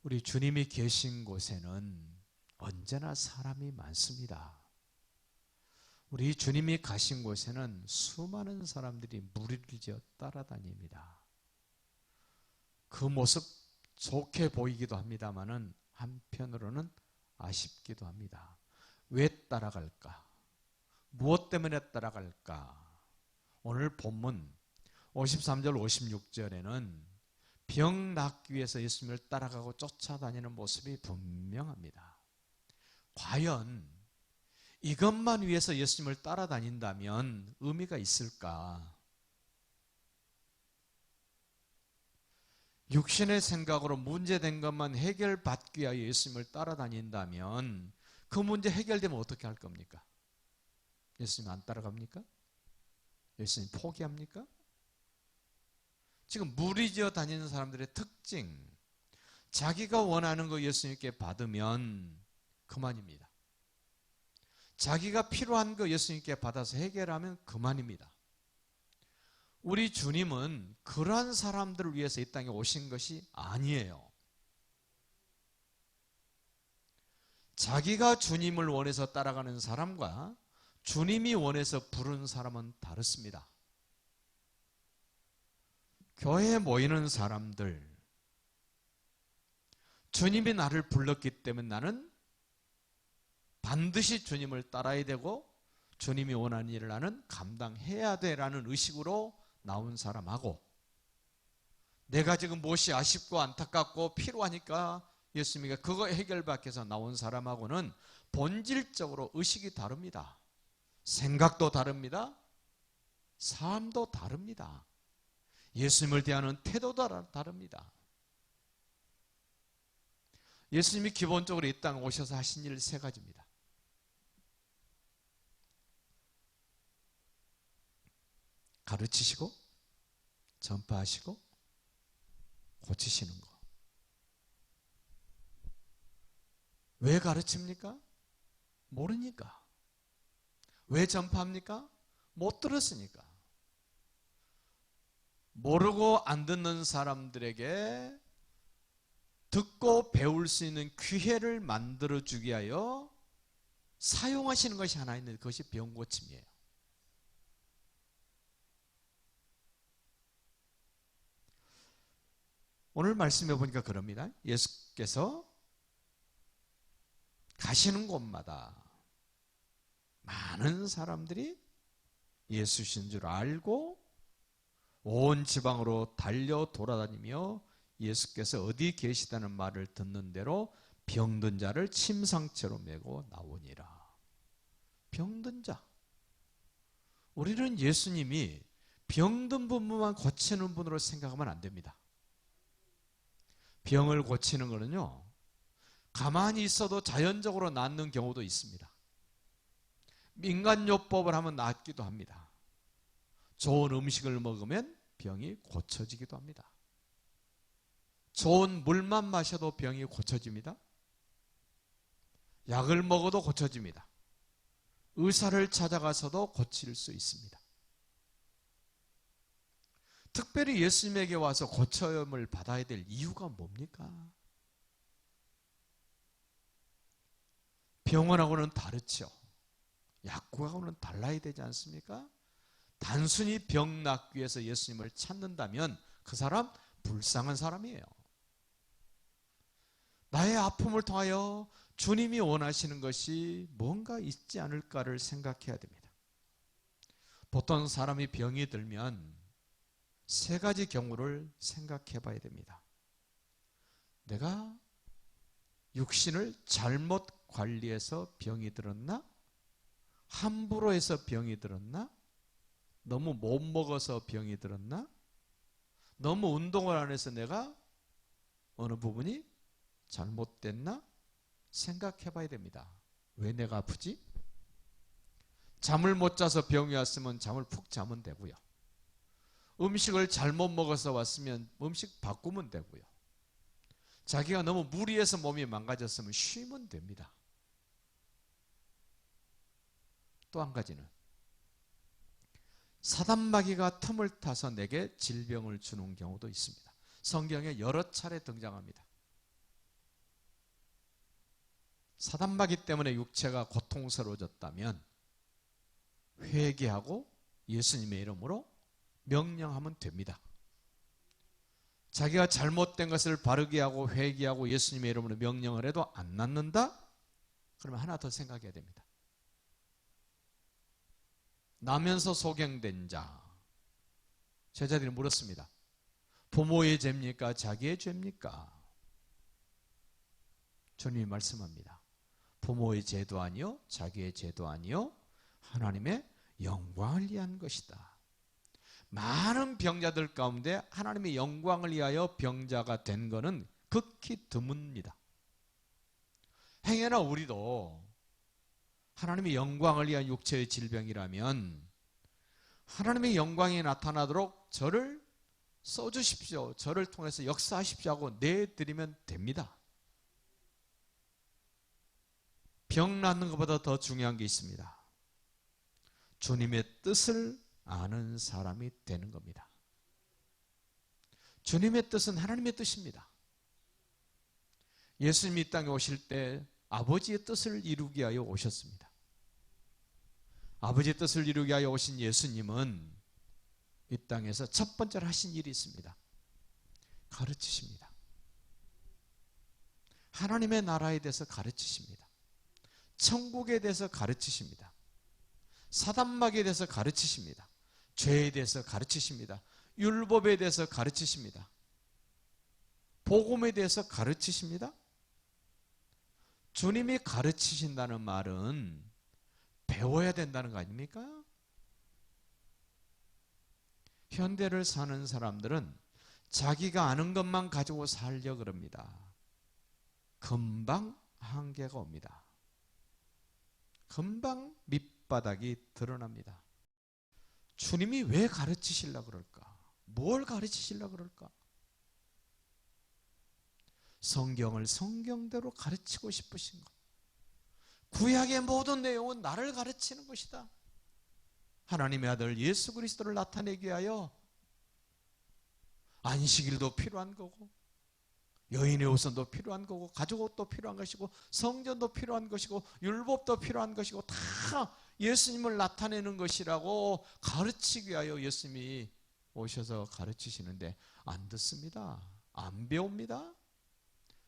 우리 주님이 계신 곳에는 언제나 사람이 많습니다. 우리 주님이 가신 곳에는 수많은 사람들이 무리를 지어 따라다닙니다. 그 모습 좋게 보이기도 합니다마는 한편으로는 아쉽기도 합니다. 왜 따라갈까? 무엇 때문에 따라갈까? 오늘 본문 53절 56절에는 병 낫기 위해서 예수님을 따라가고 쫓아다니는 모습이 분명합니다. 과연 이것만 위해서 예수님을 따라다닌다면 의미가 있을까? 육신의 생각으로 문제된 것만 해결받기 위하여 예수님을 따라다닌다면 그 문제 해결되면 어떻게 할 겁니까? 예수님 안 따라갑니까? 예수님 포기합니까? 지금 무리지어 다니는 사람들의 특징, 자기가 원하는 거 예수님께 받으면 그만입니다. 자기가 필요한 거 예수님께 받아서 해결하면 그만입니다. 우리 주님은 그러한 사람들을 위해서 이 땅에 오신 것이 아니에요. 자기가 주님을 원해서 따라가는 사람과 주님이 원해서 부른 사람은 다릅니다. 교회에 모이는 사람들, 주님이 나를 불렀기 때문에 나는 반드시 주님을 따라야 되고 주님이 원하는 일을 나는 감당해야 되라는 의식으로 나온 사람하고, 내가 지금 무엇이 아쉽고 안타깝고 필요하니까 예수님이 그거 해결받기 위해서 나온 사람하고는 본질적으로 의식이 다릅니다. 생각도 다릅니다. 삶도 다릅니다. 예수님을 대하는 태도도 다릅니다. 예수님이 기본적으로 이 땅에 오셔서 하신 일 세 가지입니다. 가르치시고 전파하시고 고치시는 거. 왜 가르칩니까? 모르니까. 왜 전파합니까? 못 들었으니까. 모르고 안 듣는 사람들에게 듣고 배울 수 있는 기회를 만들어주기 위하여 사용하시는 것이 하나 있는데 그것이 병고침이에요. 오늘 말씀해 보니까 그럽니다. 예수께서 가시는 곳마다 많은 사람들이 예수신 줄 알고 온 지방으로 달려 돌아다니며 예수께서 어디 계시다는 말을 듣는 대로 병든 자를 침상째로 메고 나오니라. 병든 자. 우리는 예수님이 병든 분만 고치는 분으로 생각하면 안 됩니다. 병을 고치는 거는요, 가만히 있어도 자연적으로 낫는 경우도 있습니다. 민간요법을 하면 낫기도 합니다. 좋은 음식을 먹으면 병이 고쳐지기도 합니다. 좋은 물만 마셔도 병이 고쳐집니다. 약을 먹어도 고쳐집니다. 의사를 찾아가서도 고칠 수 있습니다. 특별히 예수님에게 와서 고쳐움을 받아야 될 이유가 뭡니까? 병원하고는 다르죠. 약국하고는 달라야 되지 않습니까? 단순히 병 낫기 위해서 예수님을 찾는다면 그 사람 불쌍한 사람이에요. 나의 아픔을 통하여 주님이 원하시는 것이 뭔가 있지 않을까를 생각해야 됩니다. 보통 사람이 병이 들면 세 가지 경우를 생각해 봐야 됩니다. 내가 육신을 잘못 관리해서 병이 들었나? 함부로 해서 병이 들었나? 너무 못 먹어서 병이 들었나? 너무 운동을 안 해서 내가 어느 부분이 잘못됐나? 생각해 봐야 됩니다. 왜 내가 아프지? 잠을 못 자서 병이 왔으면 잠을 푹 자면 되고요. 음식을 잘못 먹어서 왔으면 음식 바꾸면 되고요. 자기가 너무 무리해서 몸이 망가졌으면 쉬면 됩니다. 또 한 가지는 사단마귀가 틈을 타서 내게 질병을 주는 경우도 있습니다. 성경에 여러 차례 등장합니다. 사단마귀 때문에 육체가 고통스러워졌다면 회개하고 예수님의 이름으로 명령하면 됩니다. 자기가 잘못된 것을 바르게 하고 회개하고 예수님의 이름으로 명령을 해도 안 낫는다? 그러면 하나 더 생각해야 됩니다. 나면서 소경된 자. 제자들이 물었습니다. 부모의 죄입니까? 자기의 죄입니까? 주님이 말씀합니다. 부모의 죄도 아니요 자기의 죄도 아니요 하나님의 영광을 위한 것이다. 많은 병자들 가운데 하나님의 영광을 위하여 병자가 된 것은 극히 드뭅니다. 행여나 우리도 하나님의 영광을 위한 육체의 질병이라면 하나님의 영광이 나타나도록 저를 써주십시오. 저를 통해서 역사하십시오 하고 내드리면 됩니다. 병 낫는 것보다 더 중요한 게 있습니다. 주님의 뜻을 아는 사람이 되는 겁니다. 주님의 뜻은 하나님의 뜻입니다. 예수님이 이 땅에 오실 때 아버지의 뜻을 이루기 위하여 오셨습니다. 아버지의 뜻을 이루기 위하여 오신 예수님은 이 땅에서 첫 번째로 하신 일이 있습니다. 가르치십니다. 하나님의 나라에 대해서 가르치십니다. 천국에 대해서 가르치십니다. 사단마귀에 대해서 가르치십니다. 죄에 대해서 가르치십니다. 율법에 대해서 가르치십니다. 복음에 대해서 가르치십니다. 주님이 가르치신다는 말은 배워야 된다는 거 아닙니까? 현대를 사는 사람들은 자기가 아는 것만 가지고 살려고 그럽니다. 금방 한계가 옵니다. 금방 밑바닥이 드러납니다. 주님이 왜 가르치시려고 그럴까? 뭘 가르치시려고 그럴까? 성경을 성경대로 가르치고 싶으신 것. 구약의 모든 내용은 나를 가르치는 것이다. 하나님의 아들 예수 그리스도를 나타내기 위하여 안식일도 필요한 거고 여인의 옷도 필요한 거고 가죽 옷도 필요한 것이고 성전도 필요한 것이고 율법도 필요한 것이고 다 예수님을 나타내는 것이라고 가르치기 위하여 예수님이 오셔서 가르치시는데 안 듣습니다. 안 배웁니다.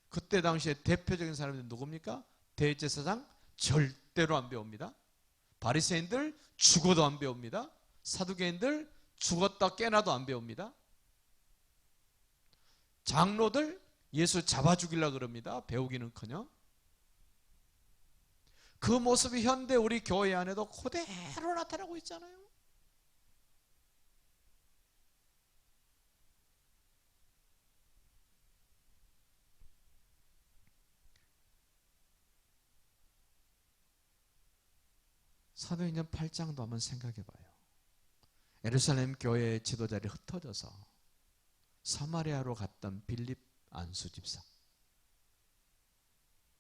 그때 당시에 대표적인 사람들이 누굽니까? 대제사장 절대로 안 배웁니다. 바리새인들 죽어도 안 배웁니다. 사두개인들 죽었다 깨나도 안 배웁니다. 장로들 예수 잡아 죽이려고 그럽니다. 배우기는커녕. 그 모습이 현대 우리 교회 안에도 그대로 나타나고 있잖아요. 사도행전 8장도 한번 생각해 봐요. 예루살렘 교회의 지도자들이 흩어져서 사마리아로 갔던 빌립 안수 집사.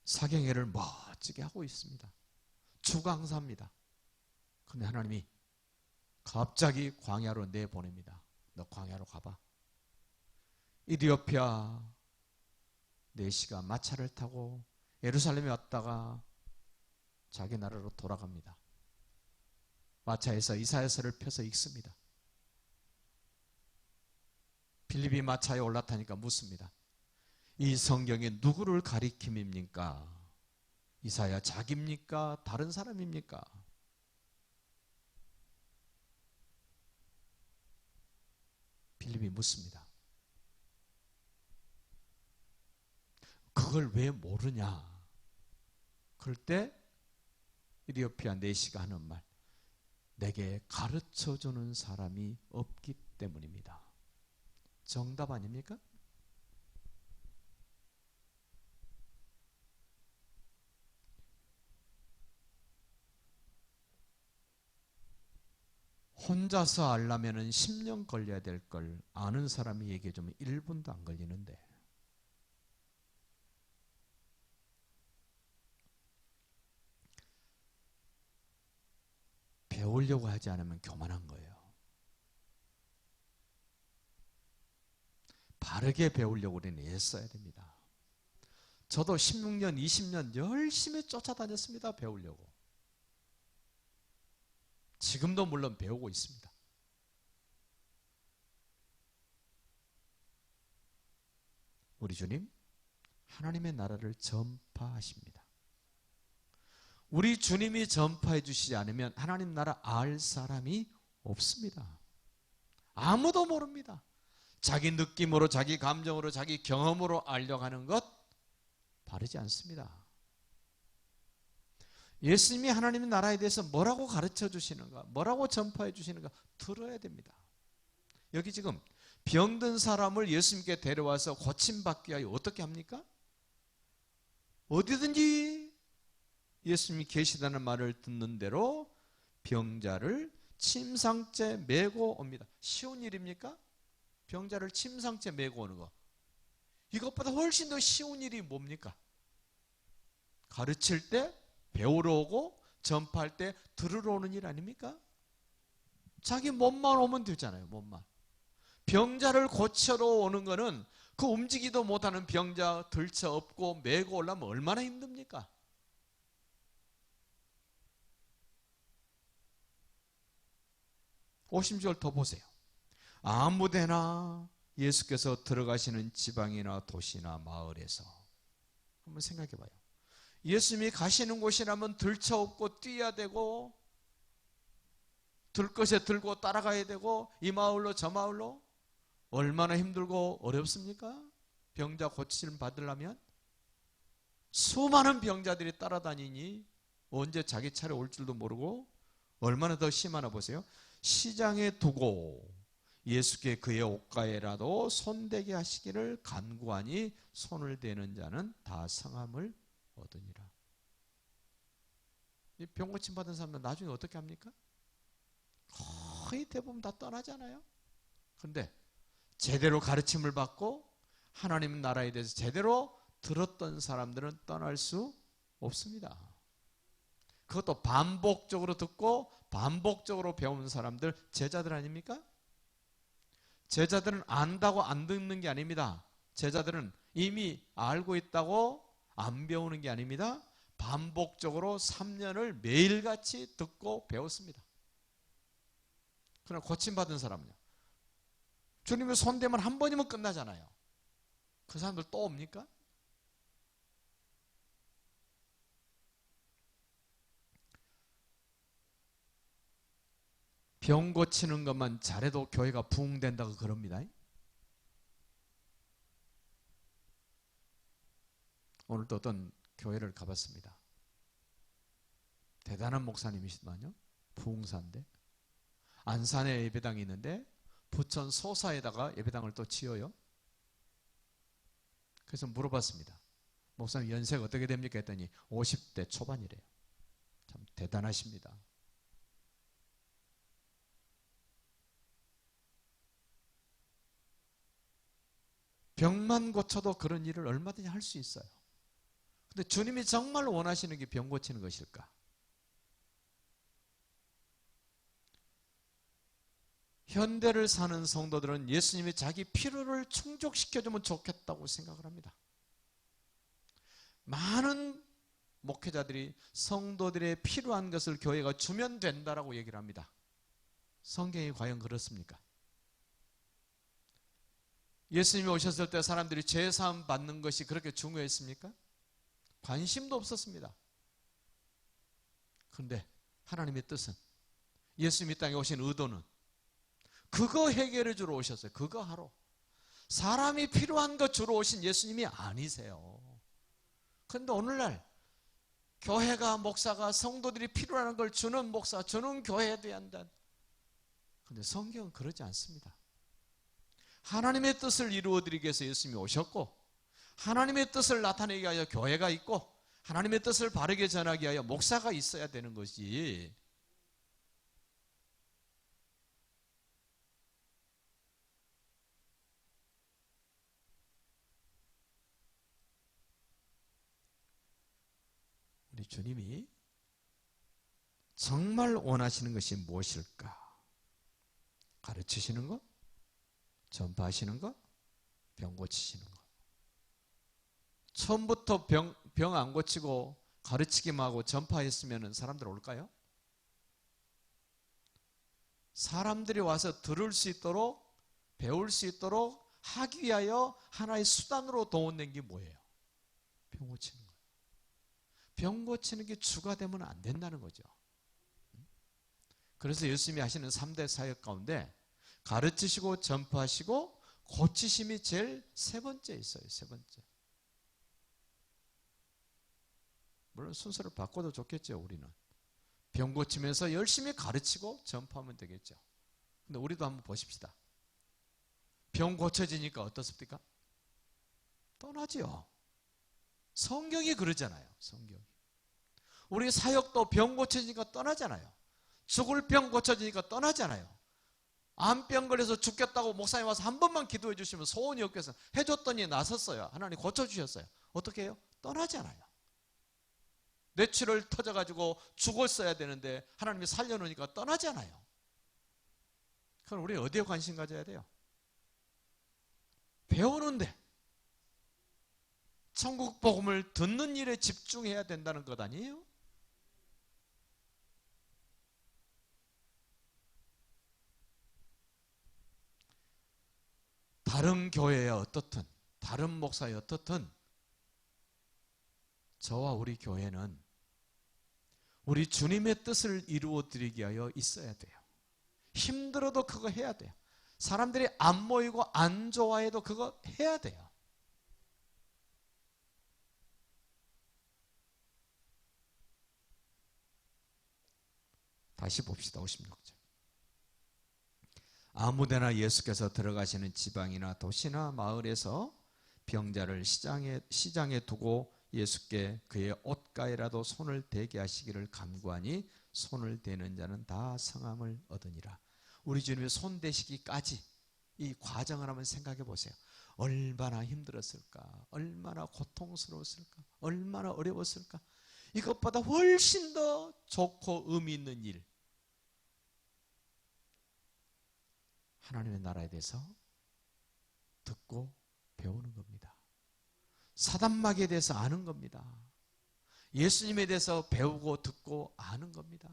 사경회를 멋지게 하고 있습니다. 주강사입니다. 그런데 하나님이 갑자기 광야로 내보냅니다. 너 광야로 가봐. 이디오피아 4시간 마차를 타고 예루살렘에 왔다가 자기 나라로 돌아갑니다. 마차에서 이사야서를 펴서 읽습니다. 빌립이 마차에 올라타니까 묻습니다. 이 성경에 누구를 가리킴입니까? 이사야 자기입니까? 다른 사람입니까? 빌립이 묻습니다. 그걸 왜 모르냐? 그럴 때 이디오피아 4시가 하는 말, 내게 가르쳐주는 사람이 없기 때문입니다. 정답 아닙니까? 혼자서 알려면 10년 걸려야 될 걸 아는 사람이 얘기해주면 1분도 안 걸리는데, 배우려고 하지 않으면 교만한 거예요. 바르게 배우려고 우리는 애써야 됩니다. 저도 16년, 20년 열심히 쫓아다녔습니다. 배우려고. 지금도 물론 배우고 있습니다. 우리 주님, 하나님의 나라를 전파하십니다. 우리 주님이 전파해 주시지 않으면 하나님 나라 알 사람이 없습니다. 아무도 모릅니다. 자기 느낌으로, 자기 감정으로, 자기 경험으로 알려고 하는 것 바르지 않습니다. 예수님이 하나님의 나라에 대해서 뭐라고 가르쳐 주시는가, 뭐라고 전파해 주시는가 들어야 됩니다. 여기 지금 병든 사람을 예수님께 데려와서 고침받기 위하여 어떻게 합니까? 어디든지 예수님이 계시다는 말을 듣는 대로 병자를 침상째 메고 옵니다. 쉬운 일입니까? 병자를 침상째 메고 오는 거. 이것보다 훨씬 더 쉬운 일이 뭡니까? 가르칠 때, 배우러 오고, 전파할 때 들으러 오는 일 아닙니까? 자기 몸만 오면 되잖아요. 몸만. 병자를 고쳐러 오는 거는 그 움직이도 못하는 병자 들쳐 업고 메고 오려면 얼마나 힘듭니까? 오심절 더 보세요. 아무데나 예수께서 들어가시는 지방이나 도시나 마을에서 한번 생각해 봐요. 예수님이 가시는 곳이라면 들쳐업고 뛰어야 되고 들것에 들고 따라가야 되고 이 마을로 저 마을로 얼마나 힘들고 어렵습니까? 병자 고침 받으려면 수많은 병자들이 따라다니니 언제 자기 차례 올 줄도 모르고 얼마나 더 심하나 보세요. 시장에 두고 예수께 그의 옷가에라도 손대게 하시기를 간구하니 손을 대는 자는 다 성함을 얻으니라. 이 병 고침 받은 사람은 나중에 어떻게 합니까? 거의 대부분 다 떠나잖아요. 그런데 제대로 가르침을 받고 하나님 나라에 대해서 제대로 들었던 사람들은 떠날 수 없습니다. 그것도 반복적으로 듣고 반복적으로 배우는 사람들 제자들 아닙니까? 제자들은 안다고 안 듣는 게 아닙니다. 제자들은 이미 알고 있다고 안 배우는 게 아닙니다. 반복적으로 3년을 매일같이 듣고 배웠습니다. 그러나 고침받은 사람은요. 주님의 손대면 한 번이면 끝나잖아요. 그 사람들 또 옵니까? 병 고치는 것만 잘해도 교회가 부흥된다고 그럽니다. 오늘도 어떤 교회를 가봤습니다. 대단한 목사님이시더만요. 부흥사인데 안산에 예배당이 있는데 부천 소사에다가 예배당을 또 지어요. 그래서 물어봤습니다. 목사님 연세가 어떻게 됩니까? 했더니 50대 초반이래요. 참 대단하십니다. 병만 고쳐도 그런 일을 얼마든지 할 수 있어요. 근데 주님이 정말 원하시는 게 병 고치는 것일까? 현대를 사는 성도들은 예수님이 자기 필요를 충족시켜주면 좋겠다고 생각을 합니다. 많은 목회자들이 성도들의 필요한 것을 교회가 주면 된다라고 얘기를 합니다. 성경이 과연 그렇습니까? 예수님이 오셨을 때 사람들이 죄사함 받는 것이 그렇게 중요했습니까? 관심도 없었습니다. 그런데 하나님의 뜻은, 예수님이 땅에 오신 의도는 그거 해결해 주러 오셨어요. 그거 하러. 사람이 필요한 것 주러 오신 예수님이 아니세요. 그런데 오늘날 교회가, 목사가 성도들이 필요한 걸 주는 목사, 주는 교회에 대한 단. 그런데 성경은 그러지 않습니다. 하나님의 뜻을 이루어드리기 위해서 예수님이 오셨고, 하나님의 뜻을 나타내기 위하여 교회가 있고, 하나님의 뜻을 바르게 전하기 위하여 목사가 있어야 되는 것이, 우리 주님이 정말 원하시는 것이 무엇일까? 가르치시는 것? 전파하시는 것? 병 고치시는 것? 처음부터 병 안 고치고 가르치기만 하고 전파했으면 사람들 올까요? 사람들이 와서 들을 수 있도록, 배울 수 있도록 하기 위하여 하나의 수단으로 동원된 게 뭐예요? 병 고치는 거예요. 병 고치는 게 주가 되면 안 된다는 거죠. 그래서 예수님이 하시는 3대 사역 가운데 가르치시고 전파하시고 고치심이 제일 세 번째 있어요. 세 번째. 물론 순서를 바꿔도 좋겠죠. 우리는 병 고치면서 열심히 가르치고 전파하면 되겠죠. 근데 우리도 한번 보십시다. 병 고쳐지니까 어떻습니까? 떠나지요. 성경이 그러잖아요. 성경이. 우리 사역도 병 고쳐지니까 떠나잖아요. 죽을 병 고쳐지니까 떠나잖아요. 암병 걸려서 죽겠다고 목사님 와서 한 번만 기도해 주시면 소원이 없겠어요. 해줬더니 나섰어요. 하나님 고쳐주셨어요. 어떻게 해요? 떠나잖아요. 뇌출혈 터져가지고 죽었어야 되는데 하나님이 살려놓으니까 떠나잖아요. 그럼 우리 어디에 관심 가져야 돼요? 배우는데, 천국 복음을 듣는 일에 집중해야 된다는 것 아니에요? 다른 교회에 어떻든, 다른 목사에 어떻든 저와 우리 교회는 우리 주님의 뜻을 이루어드리기 위하여 있어야 돼요. 힘들어도 그거 해야 돼요. 사람들이 안 모이고 안 좋아해도 그거 해야 돼요. 다시 봅시다. 56절. 아무데나 예수께서 들어가시는 지방이나 도시나 마을에서 병자를 시장에 두고 예수께 그의 옷가에라도 손을 대게 하시기를 간구하니 손을 대는 자는 다 성함을 얻으니라. 우리 주님의 손 대시기까지 이 과정을 한번 생각해 보세요. 얼마나 힘들었을까? 얼마나 고통스러웠을까? 얼마나 어려웠을까? 이것보다 훨씬 더 좋고 의미 있는 일, 하나님의 나라에 대해서 듣고 배우는 겁니다. 사단마귀에 대해서 아는 겁니다. 예수님에 대해서 배우고 듣고 아는 겁니다.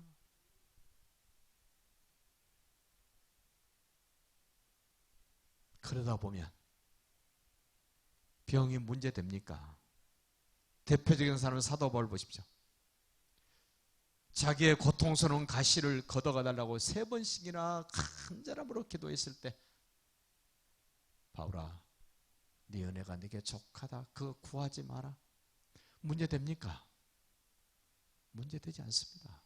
그러다 보면 병이 문제됩니까? 대표적인 사람은 사도 바울 보십시오. 자기의 고통스러운 가시를 걷어가 달라고 3번씩이나 간절함으로 기도했을 때 바울아, 네 은혜가 네게 족하다. 그거 구하지 마라. 문제됩니까? 문제되지 않습니다.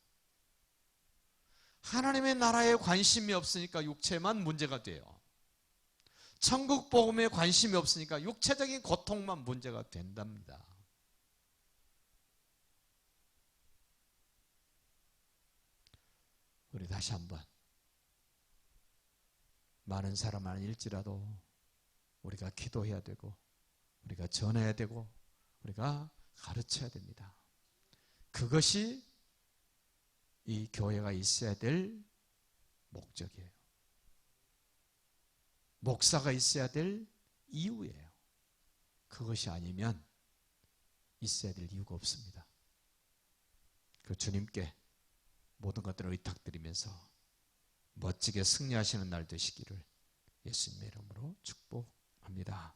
하나님의 나라에 관심이 없으니까 육체만 문제가 돼요. 천국 복음에 관심이 없으니까 육체적인 고통만 문제가 된답니다. 우리 다시 한번 많은 사람 아닐지라도 우리가 기도해야 되고 우리가 전해야 되고 우리가 가르쳐야 됩니다. 그것이 이 교회가 있어야 될 목적이에요. 목사가 있어야 될 이유예요. 그것이 아니면 있어야 될 이유가 없습니다. 그 주님께 모든 것들을 의탁드리면서 멋지게 승리하시는 날 되시기를 예수님의 이름으로 축복합니다.